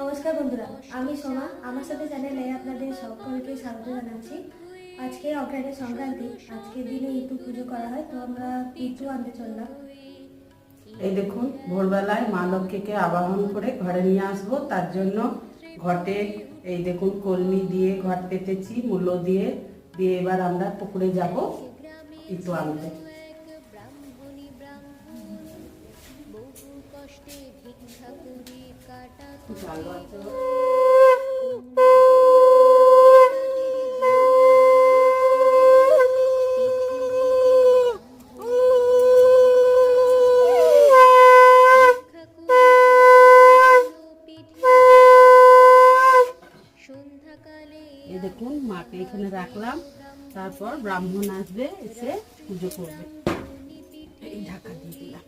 নমস্কার বন্ধুরা, আমি সোমা। আমার সাথে চ্যানেলে আপনাদের সকলকে স্বাগত জানাচ্ছি। আজকে অগ্রহায়ণ সংক্রান্তি, আজকের দিনে ইতু পুজো করা হয়, তো আমরা ইতু আনতে চললাম। এই দেখুন, ভোরবেলায় মা লক্ষ্মীকে আবাহন করে ঘরে নিয়ে আসবো, তার জন্য ঘটে এই দেখুন কলমি দিয়ে ঘট পেতেছি, মূলো দিয়ে দিয়ে এবার আমরা পুকুরে যাব ইতু আনতে। এই দেখুন, মাকে এখানে রাখলাম, তারপর ব্রাহ্মণ আসবে, এসে পুজো করবে। এই ঢাকা দিয়ে দিলাম।